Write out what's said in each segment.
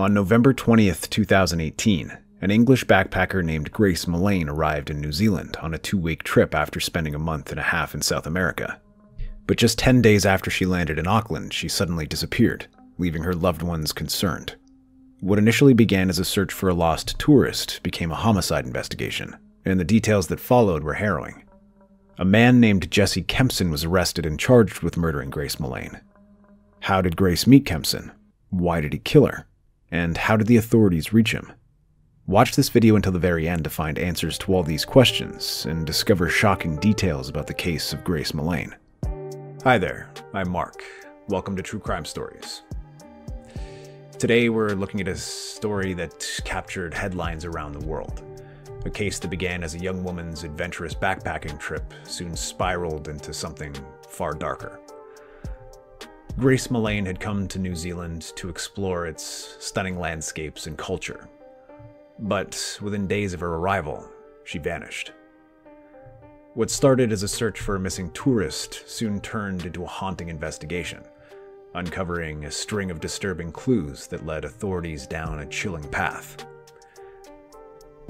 On November 20th, 2018, an English backpacker named Grace Mullane arrived in New Zealand on a 2-week trip after spending a month and a half in South America. But just 10 days after she landed in Auckland, she suddenly disappeared, leaving her loved ones concerned. What initially began as a search for a lost tourist became a homicide investigation, and the details that followed were harrowing. A man named Jesse Kempson was arrested and charged with murdering Grace Mullane. How did Grace meet Kempson? Why did he kill her? And how did the authorities reach him? Watch this video until the very end to find answers to all these questions and discover shocking details about the case of Grace Mullane. Hi there, I'm Mark. Welcome to True Crime Stories. Today we're looking at a story that captured headlines around the world. A case that began as a young woman's adventurous backpacking trip soon spiraled into something far darker. Grace Mullane had come to New Zealand to explore its stunning landscapes and culture. But within days of her arrival, she vanished. What started as a search for a missing tourist soon turned into a haunting investigation, uncovering a string of disturbing clues that led authorities down a chilling path.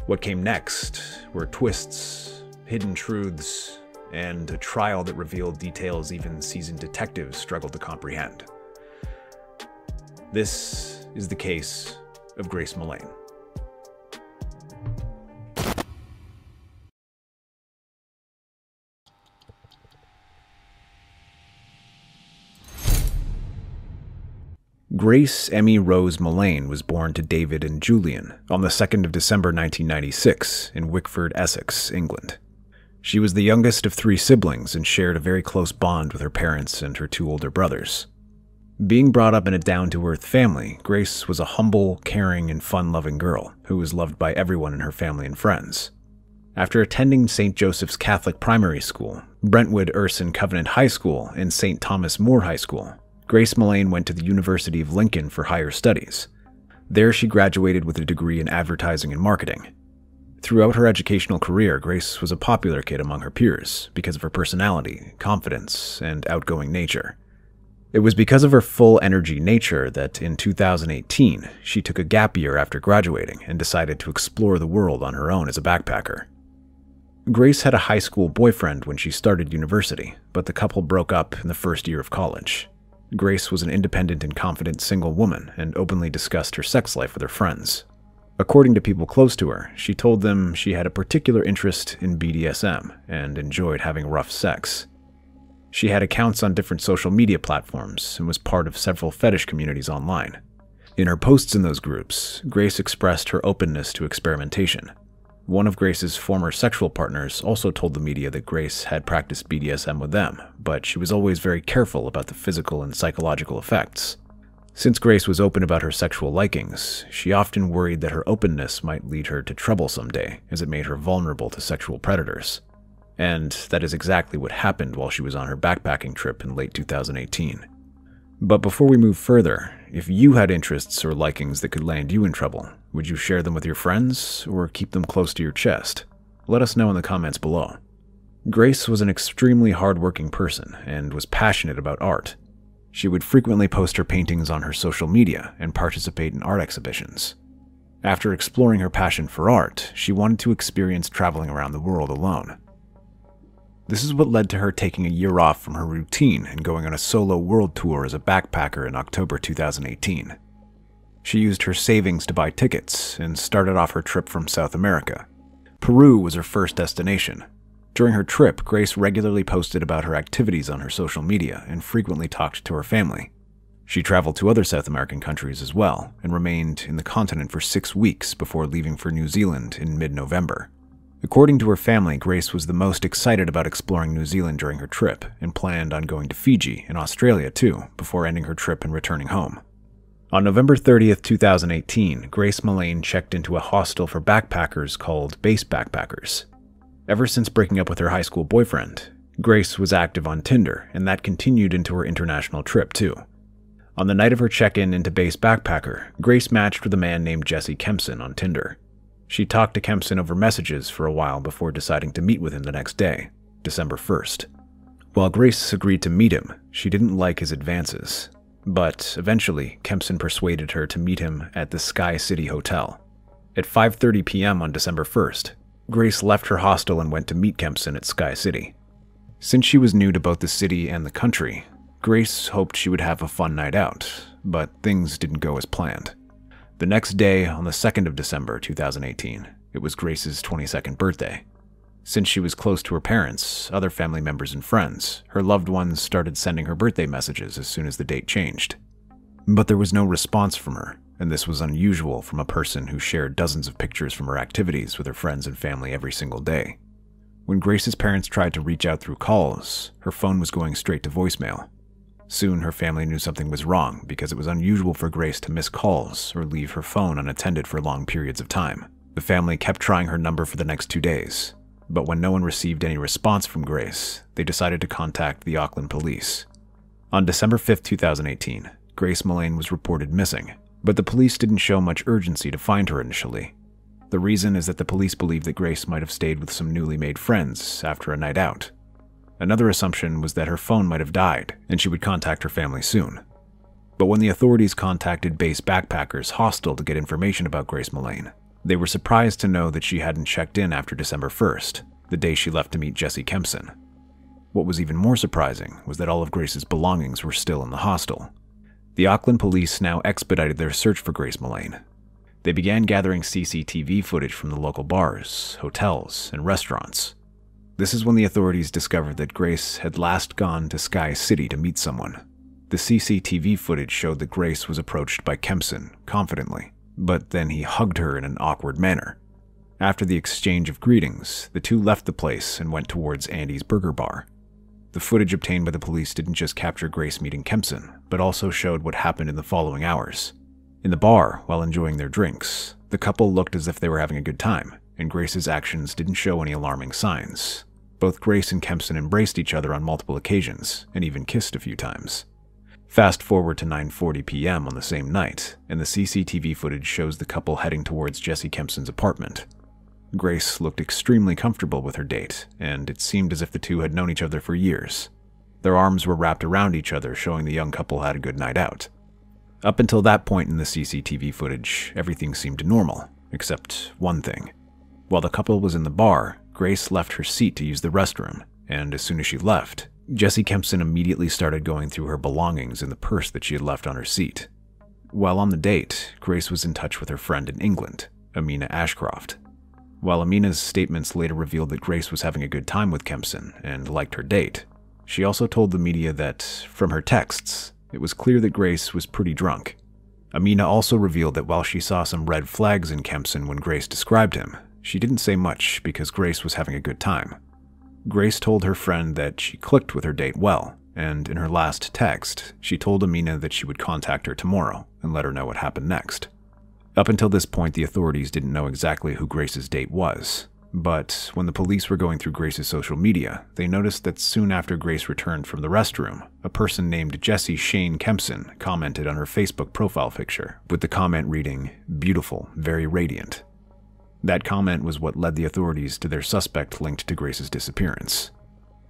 What came next were twists, hidden truths, and a trial that revealed details even seasoned detectives struggled to comprehend. This is the case of Grace Mullane. Grace Emmy Rose Mullane was born to David and Julian on the 2nd of December 1996 in Wickford, Essex, England. She was the youngest of 3 siblings and shared a very close bond with her parents and her 2 older brothers. Being brought up in a down-to-earth family, Grace was a humble, caring, and fun-loving girl who was loved by everyone in her family and friends. After attending St. Joseph's Catholic Primary School, Brentwood Urson Covenant High School, and St. Thomas More High School, Grace Mullane went to the University of Lincoln for higher studies. There she graduated with a degree in advertising and marketing. Throughout her educational career, Grace was a popular kid among her peers because of her personality, confidence, and outgoing nature. It was because of her full energy nature that in 2018, she took a gap year after graduating and decided to explore the world on her own as a backpacker. Grace had a high school boyfriend when she started university, but the couple broke up in the first year of college. Grace was an independent and confident single woman and openly discussed her sex life with her friends. According to people close to her, she told them she had a particular interest in BDSM and enjoyed having rough sex. She had accounts on different social media platforms and was part of several fetish communities online. In her posts in those groups, Grace expressed her openness to experimentation. One of Grace's former sexual partners also told the media that Grace had practiced BDSM with them, but she was always very careful about the physical and psychological effects. Since Grace was open about her sexual likings, she often worried that her openness might lead her to trouble someday, as it made her vulnerable to sexual predators. And that is exactly what happened while she was on her backpacking trip in late 2018. But before we move further, if you had interests or likings that could land you in trouble, would you share them with your friends or keep them close to your chest? Let us know in the comments below. Grace was an extremely hardworking person and was passionate about art. She would frequently post her paintings on her social media and participate in art exhibitions. After exploring her passion for art, she wanted to experience traveling around the world alone. This is what led to her taking a year off from her routine and going on a solo world tour as a backpacker in October 2018. She used her savings to buy tickets and started off her trip from South America. Peru was her first destination. During her trip, Grace regularly posted about her activities on her social media and frequently talked to her family. She traveled to other South American countries as well and remained in the continent for 6 weeks before leaving for New Zealand in mid-November. According to her family, Grace was the most excited about exploring New Zealand during her trip and planned on going to Fiji and Australia too before ending her trip and returning home. On November 30th, 2018, Grace Mullane checked into a hostel for backpackers called Base Backpackers. Ever since breaking up with her high school boyfriend, Grace was active on Tinder, and that continued into her international trip too. On the night of her check-in into Base Backpacker, Grace matched with a man named Jesse Kempson on Tinder. She talked to Kempson over messages for a while before deciding to meet with him the next day, December 1st. While Grace agreed to meet him, she didn't like his advances. But eventually, Kempson persuaded her to meet him at the Sky City Hotel. At 5:30 p.m. on December 1st, Grace left her hostel and went to meet Kempson at Sky City. Since she was new to both the city and the country, Grace hoped she would have a fun night out, but things didn't go as planned. The next day, on the 2nd of December 2018, it was Grace's 22nd birthday. Since she was close to her parents, other family members and friends, her loved ones started sending her birthday messages as soon as the date changed. But there was no response from her, and this was unusual from a person who shared dozens of pictures from her activities with her friends and family every single day. When Grace's parents tried to reach out through calls, her phone was going straight to voicemail. Soon, her family knew something was wrong because it was unusual for Grace to miss calls or leave her phone unattended for long periods of time. The family kept trying her number for the next 2 days, but when no one received any response from Grace, they decided to contact the Auckland police. On December 5, 2018, Grace Mullane was reported missing, but the police didn't show much urgency to find her initially. The reason is that the police believed that Grace might have stayed with some newly made friends after a night out. Another assumption was that her phone might have died, and she would contact her family soon. But when the authorities contacted Base Backpackers Hostel to get information about Grace Mullane, they were surprised to know that she hadn't checked in after December 1st, the day she left to meet Jesse Kempson. What was even more surprising was that all of Grace's belongings were still in the hostel. The Auckland police now expedited their search for Grace Mullane. They began gathering CCTV footage from the local bars, hotels, and restaurants. This is when the authorities discovered that Grace had last gone to Sky City to meet someone. The CCTV footage showed that Grace was approached by Kempson confidently, but then he hugged her in an awkward manner. After the exchange of greetings, the two left the place and went towards Andy's Burger Bar. The footage obtained by the police didn't just capture Grace meeting Kempson, but also showed what happened in the following hours. In the bar, while enjoying their drinks, the couple looked as if they were having a good time, and Grace's actions didn't show any alarming signs. Both Grace and Kempson embraced each other on multiple occasions, and even kissed a few times. Fast forward to 9:40 p.m. on the same night, and the CCTV footage shows the couple heading towards Jesse Kempson's apartment. Grace looked extremely comfortable with her date, and it seemed as if the two had known each other for years. Their arms were wrapped around each other, showing the young couple had a good night out. Up until that point in the CCTV footage, everything seemed normal, except one thing. While the couple was in the bar, Grace left her seat to use the restroom, and as soon as she left, Jesse Kempson immediately started going through her belongings in the purse that she had left on her seat. While on the date, Grace was in touch with her friend in England, Amina Ashcroft. While Amina's statements later revealed that Grace was having a good time with Kempson and liked her date, she also told the media that, from her texts, it was clear that Grace was pretty drunk. Amina also revealed that while she saw some red flags in Kempson when Grace described him, she didn't say much because Grace was having a good time. Grace told her friend that she clicked with her date well, and in her last text, she told Amina that she would contact her tomorrow and let her know what happened next. Up until this point, the authorities didn't know exactly who Grace's date was, but when the police were going through Grace's social media, they noticed that soon after Grace returned from the restroom, a person named Jesse Shane Kempson commented on her Facebook profile picture, with the comment reading, "Beautiful, very radiant." That comment was what led the authorities to their suspect linked to Grace's disappearance.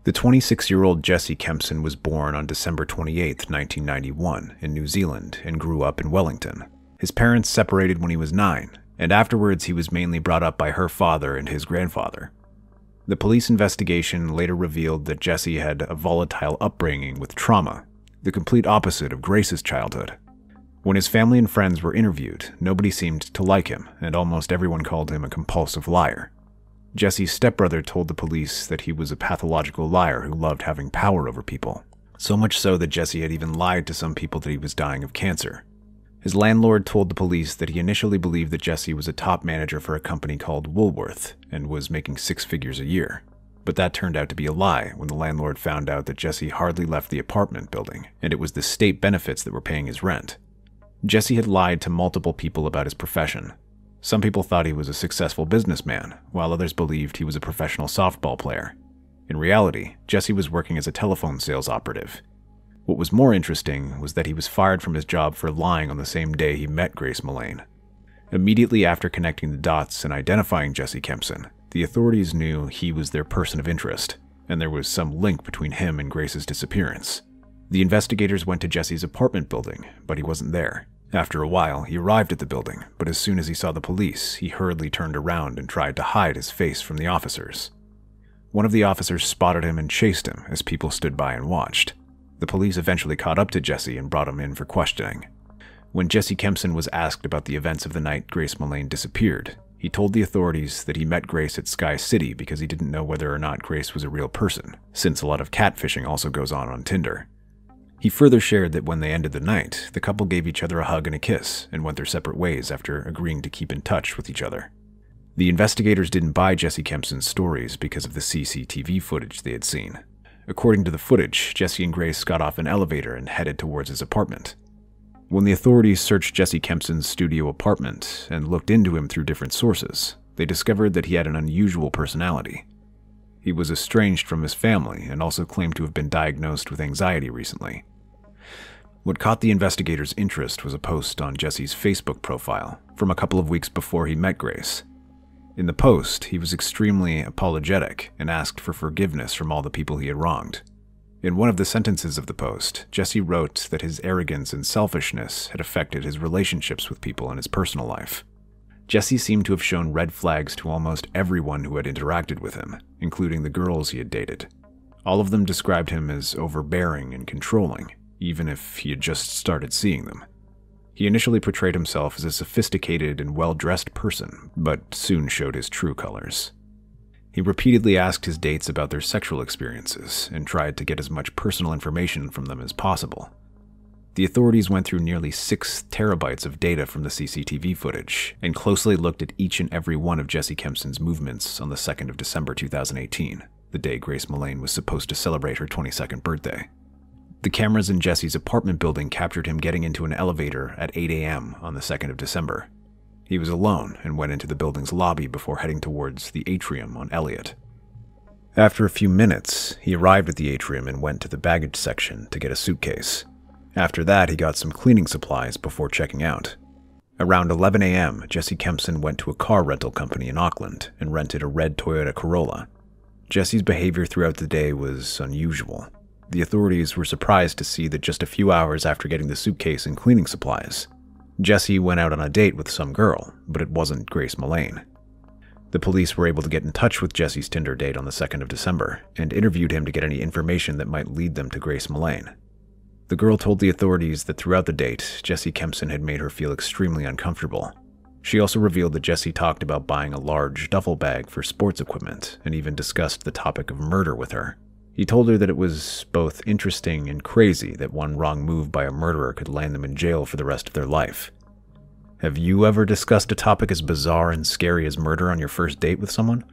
The 26-year-old Jesse Kempson was born on December 28, 1991, in New Zealand and grew up in Wellington. His parents separated when he was 9, and afterwards he was mainly brought up by her father and his grandfather. The police investigation later revealed that Jesse had a volatile upbringing with trauma, the complete opposite of Grace's childhood. When his family and friends were interviewed, nobody seemed to like him, and almost everyone called him a compulsive liar. Jesse's stepbrother told the police that he was a pathological liar who loved having power over people, so much so that Jesse had even lied to some people that he was dying of cancer. His landlord told the police that he initially believed that Jesse was a top manager for a company called Woolworth and was making 6 figures a year. But that turned out to be a lie when the landlord found out that Jesse hardly left the apartment building, and it was the state benefits that were paying his rent. Jesse had lied to multiple people about his profession. Some people thought he was a successful businessman, while others believed he was a professional softball player. In reality, Jesse was working as a telephone sales operative. What was more interesting was that he was fired from his job for lying on the same day he met Grace Mullane. Immediately after connecting the dots and identifying Jesse Kempson, the authorities knew he was their person of interest, and there was some link between him and Grace's disappearance. The investigators went to Jesse's apartment building, but he wasn't there. After a while, he arrived at the building, but as soon as he saw the police, he hurriedly turned around and tried to hide his face from the officers. One of the officers spotted him and chased him as people stood by and watched. The police eventually caught up to Jesse and brought him in for questioning. When Jesse Kempson was asked about the events of the night Grace Mullane disappeared, he told the authorities that he met Grace at Sky City because he didn't know whether or not Grace was a real person, since a lot of catfishing also goes on Tinder. He further shared that when they ended the night, the couple gave each other a hug and a kiss and went their separate ways after agreeing to keep in touch with each other. The investigators didn't buy Jesse Kempson's stories because of the CCTV footage they had seen. According to the footage, Jesse and Grace got off an elevator and headed towards his apartment. When the authorities searched Jesse Kempson's studio apartment and looked into him through different sources, they discovered that he had an unusual personality. He was estranged from his family and also claimed to have been diagnosed with anxiety recently. What caught the investigators' interest was a post on Jesse's Facebook profile from a couple of weeks before he met Grace. In the post, he was extremely apologetic and asked for forgiveness from all the people he had wronged. In one of the sentences of the post, Jesse wrote that his arrogance and selfishness had affected his relationships with people in his personal life. Jesse seemed to have shown red flags to almost everyone who had interacted with him, including the girls he had dated. All of them described him as overbearing and controlling, even if he had just started seeing them. He initially portrayed himself as a sophisticated and well-dressed person, but soon showed his true colors. He repeatedly asked his dates about their sexual experiences and tried to get as much personal information from them as possible. The authorities went through nearly 6 terabytes of data from the CCTV footage and closely looked at each and every one of Jesse Kempson's movements on the 2nd of December 2018, the day Grace Mullane was supposed to celebrate her 22nd birthday. The cameras in Jesse's apartment building captured him getting into an elevator at 8 a.m. on the 2nd of December. He was alone and went into the building's lobby before heading towards the atrium on Elliott. After a few minutes, he arrived at the atrium and went to the baggage section to get a suitcase. After that, he got some cleaning supplies before checking out. Around 11 a.m., Jesse Kempson went to a car rental company in Auckland and rented a red Toyota Corolla. Jesse's behavior throughout the day was unusual. The authorities were surprised to see that just a few hours after getting the suitcase and cleaning supplies, Jesse went out on a date with some girl, but it wasn't Grace Mullane. The police were able to get in touch with Jesse's Tinder date on the 2nd of December and interviewed him to get any information that might lead them to Grace Mullane. The girl told the authorities that throughout the date, Jesse Kempson had made her feel extremely uncomfortable. She also revealed that Jesse talked about buying a large duffel bag for sports equipment and even discussed the topic of murder with her. He told her that it was both interesting and crazy that one wrong move by a murderer could land them in jail for the rest of their life. Have you ever discussed a topic as bizarre and scary as murder on your first date with someone?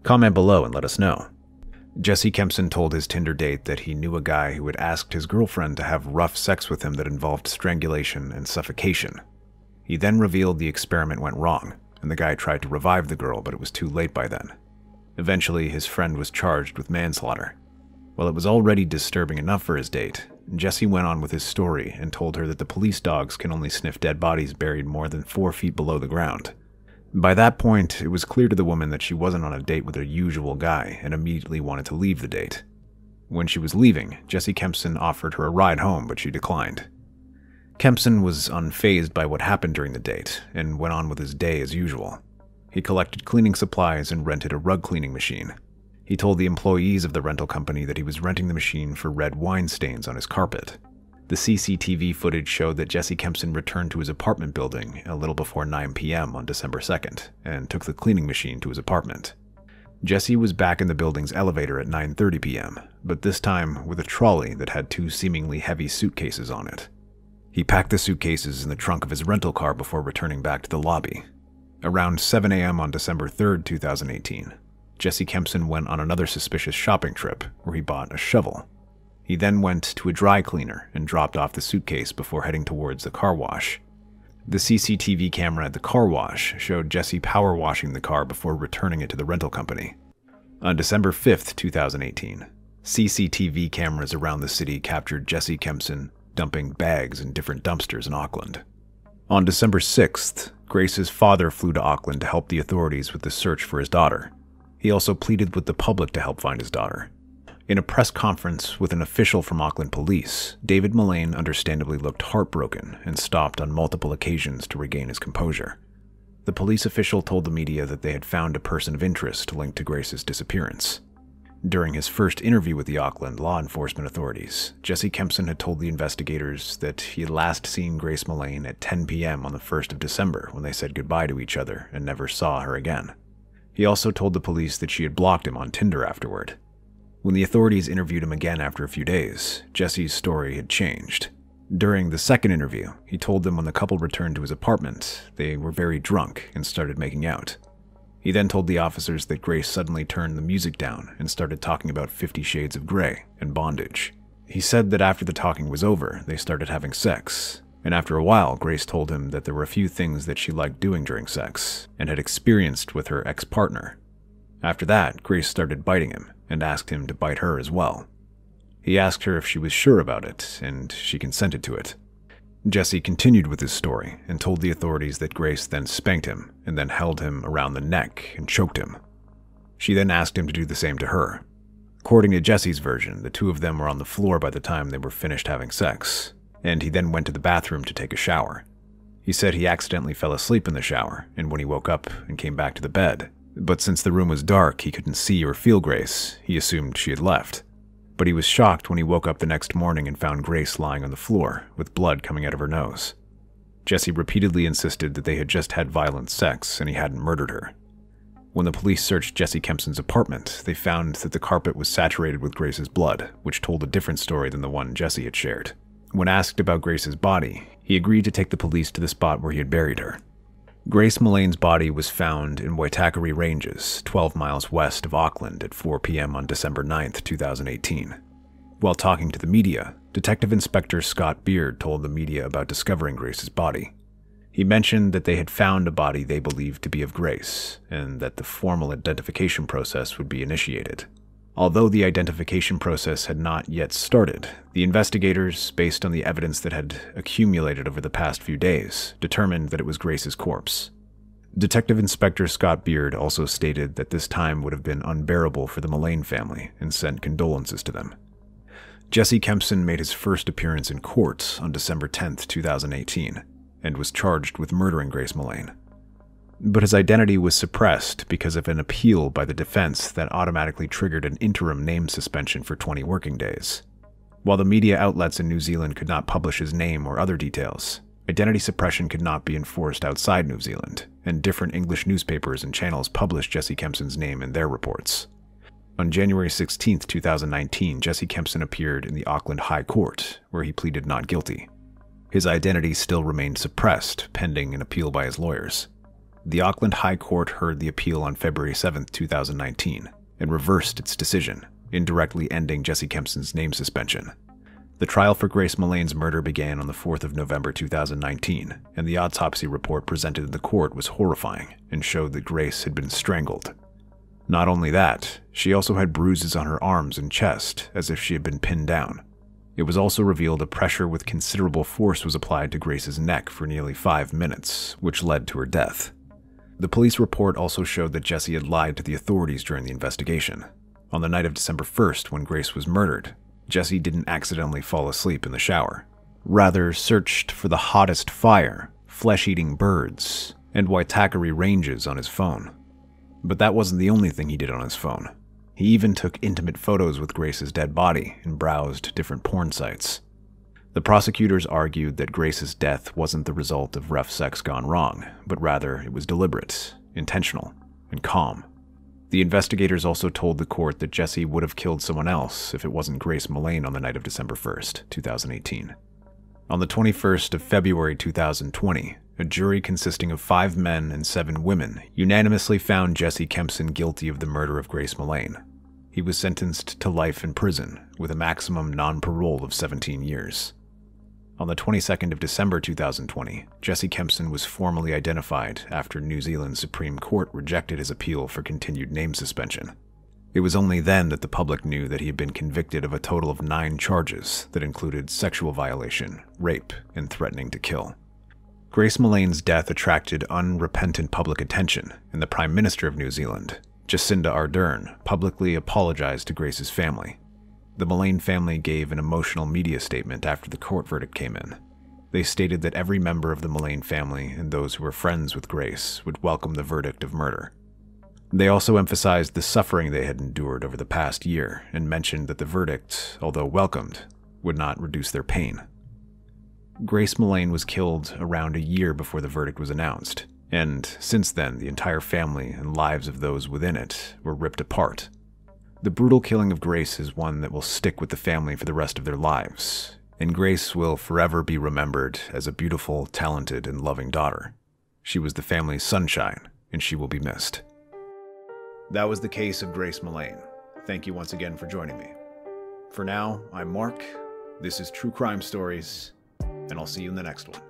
Comment below and let us know. Jesse Kempson told his Tinder date that he knew a guy who had asked his girlfriend to have rough sex with him that involved strangulation and suffocation. He then revealed the experiment went wrong, and the guy tried to revive the girl, but it was too late by then. Eventually, his friend was charged with manslaughter. While it was already disturbing enough for his date, Jesse went on with his story and told her that the police dogs can only sniff dead bodies buried more than 4 feet below the ground. By that point, it was clear to the woman that she wasn't on a date with her usual guy and immediately wanted to leave the date. When she was leaving, Jesse Kempson offered her a ride home, but she declined. Kempson was unfazed by what happened during the date and went on with his day as usual. He collected cleaning supplies and rented a rug cleaning machine. He told the employees of the rental company that he was renting the machine for red wine stains on his carpet. The CCTV footage showed that Jesse Kempson returned to his apartment building a little before 9 p.m. on December 2nd and took the cleaning machine to his apartment. Jesse was back in the building's elevator at 9:30 p.m., but this time with a trolley that had 2 seemingly heavy suitcases on it. He packed the suitcases in the trunk of his rental car before returning back to the lobby. Around 7 a.m. on December 3rd, 2018, Jesse Kempson went on another suspicious shopping trip where he bought a shovel. He then went to a dry cleaner and dropped off the suitcase before heading towards the car wash. The CCTV camera at the car wash showed Jesse power washing the car before returning it to the rental company. On December 5th, 2018, CCTV cameras around the city captured Jesse Kempson dumping bags in different dumpsters in Auckland. On December 6th, Grace's father flew to Auckland to help the authorities with the search for his daughter. He also pleaded with the public to help find his daughter. In a press conference with an official from Auckland Police, David Mullane understandably looked heartbroken and stopped on multiple occasions to regain his composure. The police official told the media that they had found a person of interest linked to Grace's disappearance. During his first interview with the Auckland law enforcement authorities, Jesse Kempson had told the investigators that he had last seen Grace Mullane at 10 p.m. on the 1st of December when they said goodbye to each other and never saw her again. He also told the police that she had blocked him on Tinder afterward. When the authorities interviewed him again after a few days, Jesse's story had changed. During the second interview, he told them when the couple returned to his apartment, they were very drunk and started making out. He then told the officers that Grace suddenly turned the music down and started talking about 50 Shades of Grey and bondage. He said that after the talking was over, they started having sex, and after a while, Grace told him that there were a few things that she liked doing during sex and had experienced with her ex-partner. After that, Grace started biting him and asked him to bite her as well. He asked her if she was sure about it, and she consented to it. Jesse continued with his story and told the authorities that Grace then spanked him and then held him around the neck and choked him. She then asked him to do the same to her. According to Jesse's version, the two of them were on the floor by the time they were finished having sex, and he then went to the bathroom to take a shower. He said he accidentally fell asleep in the shower, and when he woke up and came back to the bed, but since the room was dark, he couldn't see or feel Grace. He assumed she had left. But he was shocked when he woke up the next morning and found Grace lying on the floor, with blood coming out of her nose. Jesse repeatedly insisted that they had just had violent sex and he hadn't murdered her. When the police searched Jesse Kempson's apartment, they found that the carpet was saturated with Grace's blood, which told a different story than the one Jesse had shared. When asked about Grace's body, he agreed to take the police to the spot where he had buried her. Grace Mullane's body was found in Waitakere Ranges, 12 miles west of Auckland at 4 p.m. on December 9, 2018. While talking to the media, Detective Inspector Scott Beard told the media about discovering Grace's body. He mentioned that they had found a body they believed to be of Grace, and that the formal identification process would be initiated. Although the identification process had not yet started, the investigators, based on the evidence that had accumulated over the past few days, determined that it was Grace's corpse. Detective Inspector Scott Beard also stated that this time would have been unbearable for the Mullane family and sent condolences to them. Jesse Kempson made his first appearance in court on December 10, 2018, and was charged with murdering Grace Mullane. But his identity was suppressed because of an appeal by the defense that automatically triggered an interim name suspension for 20 working days. While the media outlets in New Zealand could not publish his name or other details, identity suppression could not be enforced outside New Zealand, and different English newspapers and channels published Jesse Kempson's name in their reports. On January 16, 2019, Jesse Kempson appeared in the Auckland High Court, where he pleaded not guilty. His identity still remained suppressed, pending an appeal by his lawyers. The Auckland High Court heard the appeal on February 7, 2019, and reversed its decision, indirectly ending Jesse Kempson's name suspension. The trial for Grace Mullane's murder began on the 4th of November 2019, and the autopsy report presented in the court was horrifying and showed that Grace had been strangled. Not only that, she also had bruises on her arms and chest, as if she had been pinned down. It was also revealed a pressure with considerable force was applied to Grace's neck for nearly 5 minutes, which led to her death. The police report also showed that Jesse had lied to the authorities during the investigation. On the night of December 1st, when Grace was murdered, Jesse didn't accidentally fall asleep in the shower. Rather, searched for the hottest fire, flesh-eating birds, and Waitakere Ranges on his phone. But that wasn't the only thing he did on his phone. He even took intimate photos with Grace's dead body and browsed different porn sites. The prosecutors argued that Grace's death wasn't the result of rough sex gone wrong, but rather it was deliberate, intentional, and calm. The investigators also told the court that Jesse would have killed someone else if it wasn't Grace Mullane on the night of December 1st, 2018. On the 21st of February 2020, a jury consisting of 5 men and 7 women unanimously found Jesse Kempson guilty of the murder of Grace Mullane. He was sentenced to life in prison, with a maximum non-parole of 17 years. On the 22nd of December 2020, Jesse Kempson was formally identified after New Zealand's Supreme Court rejected his appeal for continued name suspension. It was only then that the public knew that he had been convicted of a total of 9 charges that included sexual violation, rape, and threatening to kill. Grace Mullane's death attracted unrepentant public attention, and the Prime Minister of New Zealand, Jacinda Ardern, publicly apologized to Grace's family. The Mullane family gave an emotional media statement after the court verdict came in. They stated that every member of the Mullane family and those who were friends with Grace would welcome the verdict of murder. They also emphasized the suffering they had endured over the past year and mentioned that the verdict, although welcomed, would not reduce their pain. Grace Mullane was killed around a year before the verdict was announced, and since then the entire family and lives of those within it were ripped apart. The brutal killing of Grace is one that will stick with the family for the rest of their lives, and Grace will forever be remembered as a beautiful, talented, and loving daughter. She was the family's sunshine, and she will be missed. That was the case of Grace Mullane. Thank you once again for joining me. For now, I'm Mark, this is True Crime Stories, and I'll see you in the next one.